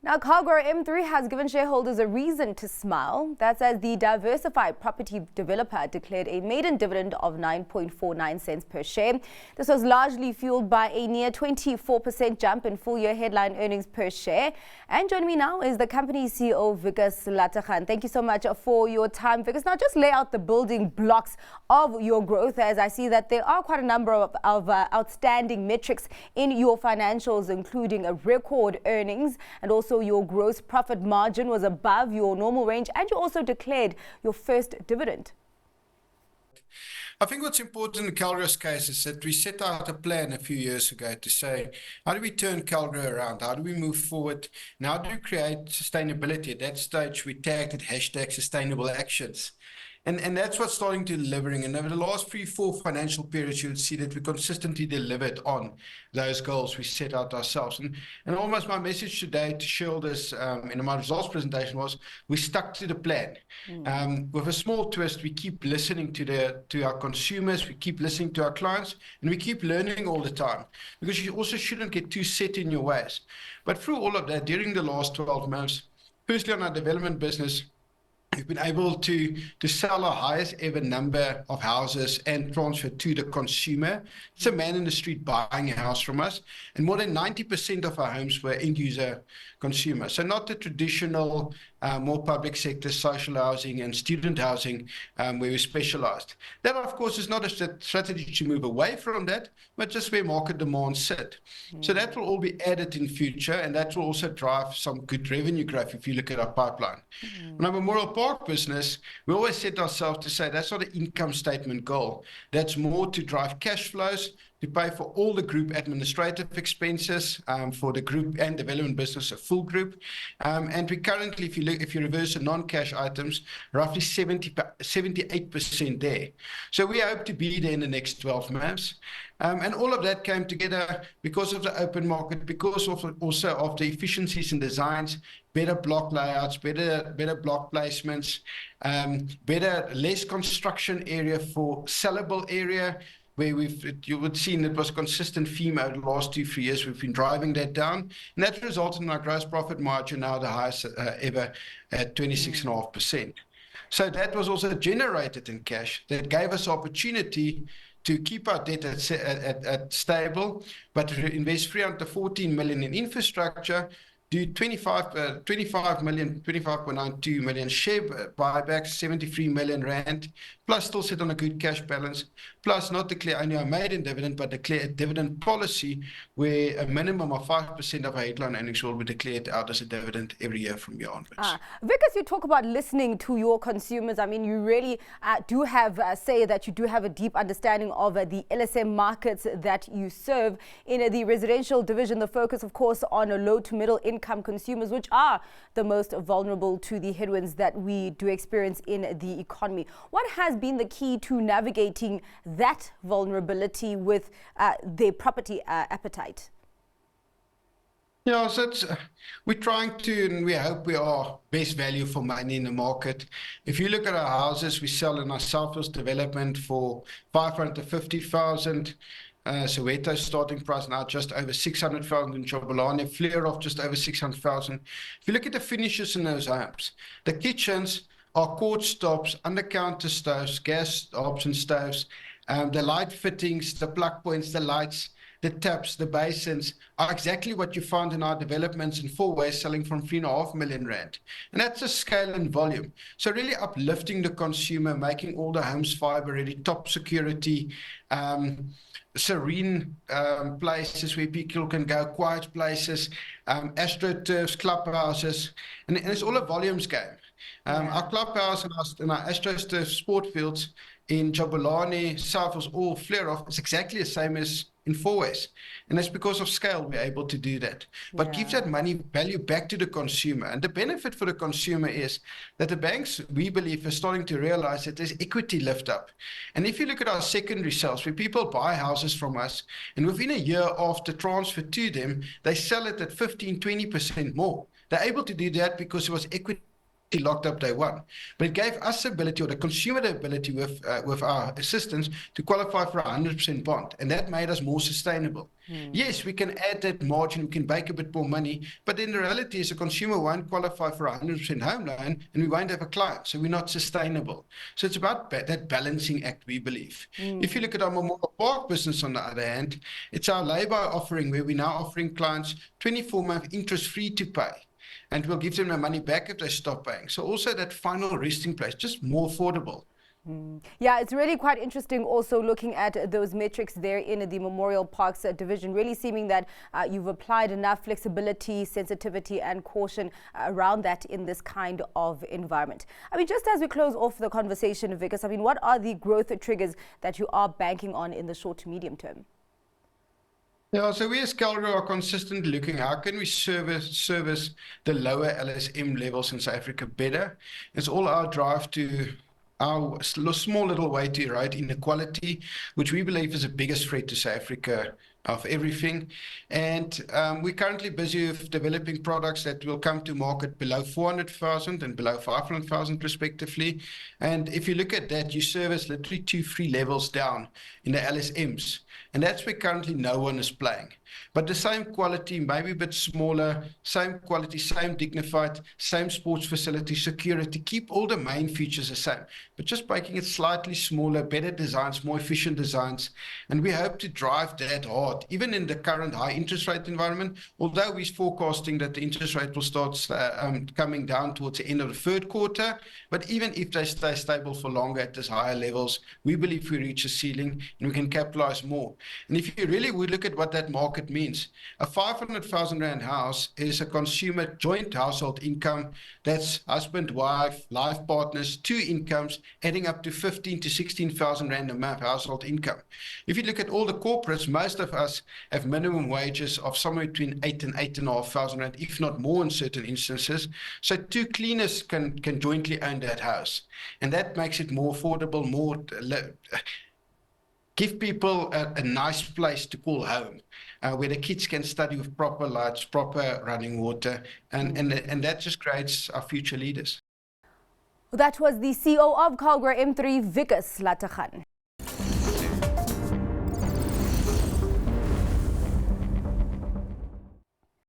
Now, Calgro M3 has given shareholders a reason to smile. That's as the diversified property developer declared a maiden dividend of 9.49 cents per share. This was largely fueled by a near 24% jump in full-year headline earnings per share. And joining me now is the company's CEO, Wikus Lategan. Thank you so much for your time, Wikus. Now, just lay out the building blocks of your growth, as I see that there are quite a number of outstanding metrics in your financials, including a record earnings, and also your gross profit margin was above your normal range, and you also declared your first dividend. I think what's important in Calgro's case is that we set out a plan a few years ago to say, how do we turn Calgro around? How do we move forward? And how do we create sustainability? At that stage, we tagged it #sustainable actions. And that's what's starting to delivering. And over the last 3-4 financial periods, you would see that we consistently delivered on those goals we set out ourselves. And almost my message today to shareholders in my results presentation was, we stuck to the plan. With a small twist, we keep listening to our consumers, we keep listening to our clients, and we keep learning all the time. Because you also shouldn't get too set in your ways. But through all of that, during the last 12 months, firstly on our development business, we've been able to sell our highest ever number of houses and transfer to the consumer. It's a man in the street buying a house from us. And more than 90% of our homes were end user consumer. So not the traditional, more public sector, social housing and student housing where we specialized. That, of course, is not a strategy to move away from that, but just where market demands sit. So that will all be added in future, and that will also drive some good revenue growth if you look at our pipeline. On our Memorial Park business, we always set ourselves to say that's not an income statement goal. That's more to drive cash flows, to pay for all the group administrative expenses for the group and development business, a full group. And we currently, if you reverse the non-cash items, roughly 78% there. So we hope to be there in the next 12 months. And all of that came together because of the open market, because of also of the efficiencies in designs, better block layouts, better block placements, less construction area for sellable area, where you would see it was a consistent theme over the last 2-3 years. We've been driving that down, and that resulted in our gross profit margin now the highest ever at 26.5%. So that was also generated in cash. That gave us opportunity to keep our debt at stable, but invest 314 million in infrastructure, do 25.92 million share buybacks, 73 million rand, plus still sit on a good cash balance, plus not declare only a maiden dividend, but declare a dividend policy where a minimum of 5% of our headline earnings will be declared out as a dividend every year from here onwards. Wikus, you talk about listening to your consumers. I mean, you really do have say that you do have a deep understanding of the LSM markets that you serve. In the residential division, the focus, of course, on a low to middle income consumers, which are the most vulnerable to the headwinds that we do experience in the economy. What has been the key to navigating that vulnerability with their property appetite? Yeah, so we're trying to, and we hope we are best value for money in the market. If you look at our houses, we sell in our Southwest development for 550,000. Soweto starting price now just over 600,000 in Jabulani, Flair off just over 600,000. If you look at the finishes in those homes, the kitchens are quartz tops, under counter stoves, gas option stoves, the light fittings, the plug points, the lights, the taps, the basins are exactly what you find in our developments in Fourways selling from 3.5 million rand. And that's a scale and volume. So really uplifting the consumer, making all the homes fiber ready, top security, serene places where people can go, quiet places, astroturfs, clubhouses, and it's all a volumes game. Our clubhouse and our astroturf sport fields in Jabulani, South was all flare off. It's exactly the same as in Fourways. And that's because of scale we're able to do that. But gives that money value back to the consumer. And the benefit for the consumer is that the banks, we believe, are starting to realize that there's equity lift up. And if you look at our secondary sales, where people buy houses from us, and within a year after transfer to them, they sell it at 15-20% more. They're able to do that because it was equity locked up day one. But it gave us the ability, or the consumer the ability with our assistance, to qualify for a 100% bond. And that made us more sustainable. Yes, we can add that margin, we can make a bit more money, but then the reality is a consumer won't qualify for a 100% home loan and we won't have a client, so we're not sustainable. So it's about that balancing act, we believe. If you look at our Memorial Park business, on the other hand, it's our lay-by offering where we're now offering clients 24-month interest-free to pay. And we'll give them their money back if they stop paying. So also that final resting place, just more affordable. Yeah, it's really quite interesting also looking at those metrics there in the Memorial Parks division, really seeming that you've applied enough flexibility, sensitivity and caution around that in this kind of environment. I mean, just as we close off the conversation, Wikus, I mean, what are the growth triggers that you are banking on in the short to medium term? Yeah, so we as Calgro are consistently looking how can we service the lower LSM levels in South Africa better. It's all our drive to our small little way to erode inequality, which we believe is the biggest threat to South Africa of everything. And we're currently busy with developing products that will come to market below 400,000 and below 500,000 respectively. And if you look at that, you service literally 2-3 levels down in the LSMs. And that's where currently no one is playing. But the same quality, maybe a bit smaller, same quality, same dignified, same sports facility, security, keep all the main features the same, but just making it slightly smaller, better designs, more efficient designs. And we hope to drive that hard, even in the current high interest rate environment, although we're forecasting that the interest rate will start coming down towards the end of the third quarter. But even if they stay stable for longer at these higher levels, we believe we reach a ceiling and we can capitalize more. And if you really would look at what that market means, a 500,000 Rand house is a consumer joint household income. That's husband, wife, life partners, 2 incomes, adding up to 15 to 16,000 Rand a month household income. If you look at all the corporates, most of us have minimum wages of somewhere between 8 and 8,500 Rand, if not more in certain instances. So 2 cleaners can jointly own that house. And that makes it more affordable, more give people a nice place to call home, where the kids can study with proper lights, proper running water, and that just creates our future leaders. That was the CEO of Calgro M3, Wikus Lategan.